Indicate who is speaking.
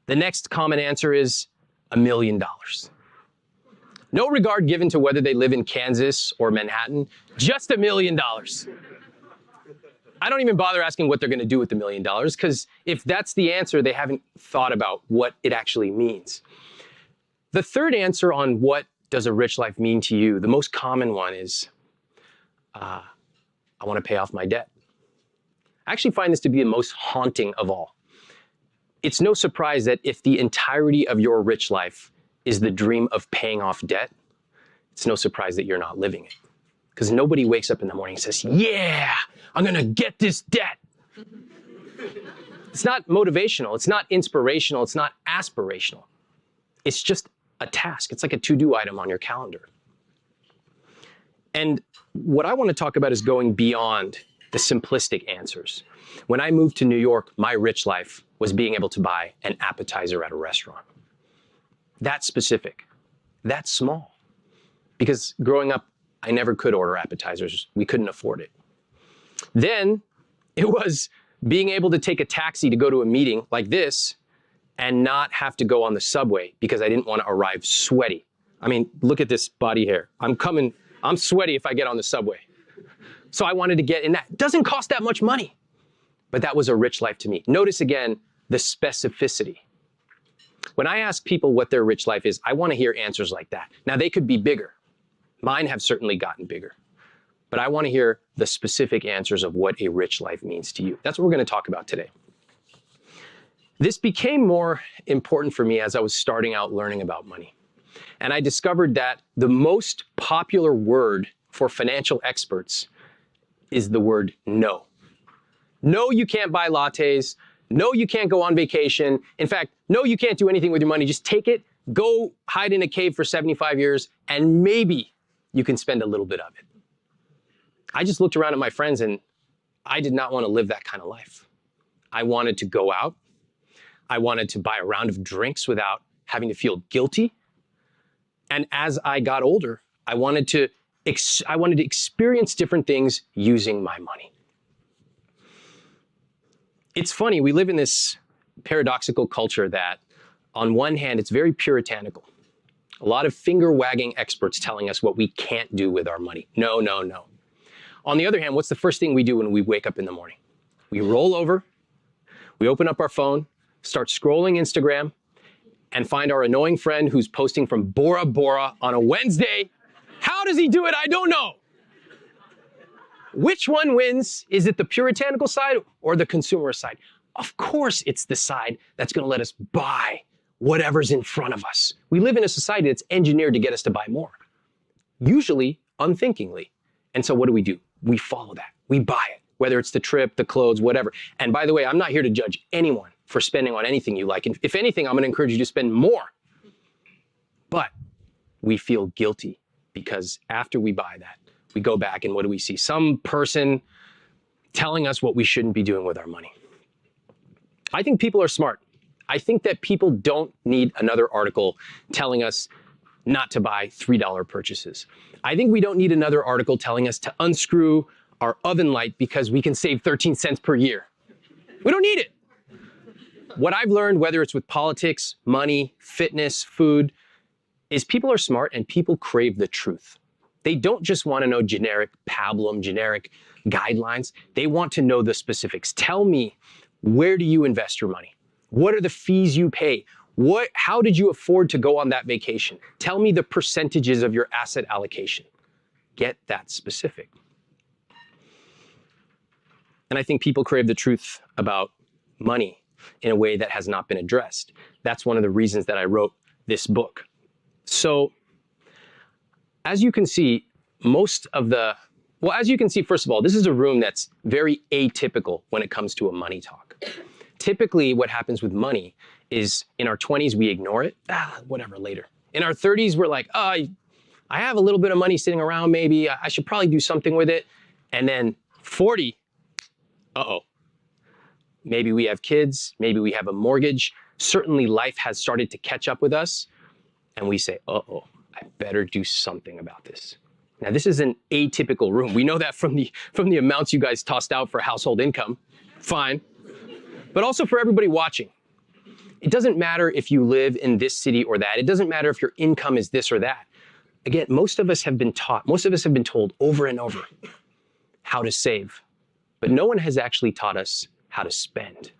Speaker 1: The next common answer is $1 million. No regard given to whether they live in Kansas or Manhattan, just $1 million. I don't even bother asking what they're going to do with the $1 million, because if that's the answer, they haven't thought about what it actually means. The third answer on what does a rich life mean to you, the most common one is, I want to pay off my debt. I actually find this to be the most haunting of all. It's no surprise that if the entirety of your rich life is the dream of paying off debt, it's no surprise that you're not living it. Because nobody wakes up in the morning and says, yeah, I'm going to get this debt. It's not motivational. It's not inspirational. It's not aspirational. It's just a task. It's like a to-do item on your calendar. And what I want to talk about is going beyond the simplistic answers. When I moved to New York, my rich life was being able to buy an appetizer at a restaurant. That's specific. That's small. Because growing up, I never could order appetizers. We couldn't afford it. Then it was being able to take a taxi to go to a meeting like this and not have to go on the subway because I didn't want to arrive sweaty. I mean, look at this body hair. I'm sweaty if I get on the subway. So I wanted to get in that. It doesn't cost that much money, but that was a rich life to me. Notice again, the specificity. When I ask people what their rich life is, I want to hear answers like that. Now they could be bigger. Mine have certainly gotten bigger, but I want to hear the specific answers of what a rich life means to you. That's what we're going to talk about today. This became more important for me as I was starting out learning about money. And I discovered that the most popular word for financial experts is the word no. No, you can't buy lattes. No, you can't go on vacation. In fact, no, you can't do anything with your money. Just take it, go hide in a cave for 75 years, and maybe you can spend a little bit of it. I just looked around at my friends and I did not want to live that kind of life. I wanted to go out. I wanted to buy a round of drinks without having to feel guilty. And as I got older, I wanted to experience different things using my money. It's funny, we live in this paradoxical culture that on one hand, it's very puritanical. A lot of finger-wagging experts telling us what we can't do with our money. No, no, no. On the other hand, what's the first thing we do when we wake up in the morning? We roll over, we open up our phone, start scrolling Instagram, and find our annoying friend who's posting from Bora Bora on a Wednesday. How does he do it? I don't know. Which one wins? Is it the puritanical side or the consumerist side? Of course it's the side that's going to let us buy whatever's in front of us. We live in a society that's engineered to get us to buy more, usually unthinkingly. And so what do? We follow that. We buy it, whether it's the trip, the clothes, whatever. And by the way, I'm not here to judge anyone for spending on anything you like. And if anything, I'm going to encourage you to spend more. But we feel guilty because after we buy that, we go back and what do we see? Some person telling us what we shouldn't be doing with our money. I think people are smart. I think that people don't need another article telling us not to buy $3 purchases. I think we don't need another article telling us to unscrew our oven light because we can save 13 cents per year. We don't need it. What I've learned, whether it's with politics, money, fitness, food, is people are smart and people crave the truth. They don't just want to know generic pablum, generic guidelines. They want to know the specifics. Tell me, where do you invest your money? What are the fees you pay? How did you afford to go on that vacation? Tell me the percentages of your asset allocation. Get that specific. And I think people crave the truth about money in a way that has not been addressed. That's one of the reasons that I wrote this book. So, as you can see, first of all, this is a room that's very atypical when it comes to a money talk. Typically, what happens with money is in our 20s, we ignore it. Whatever, later. In our 30s, we're like, I have a little bit of money sitting around, maybe. I should probably do something with it. And then 40, maybe we have kids, maybe we have a mortgage. Certainly, life has started to catch up with us. And we say, I better do something about this. Now, this is an atypical room. We know that from the amounts you guys tossed out for household income. Fine. But also for everybody watching. It doesn't matter if you live in this city or that. It doesn't matter if your income is this or that. Again, most of us have been told over and over how to save, but no one has actually taught us how to spend.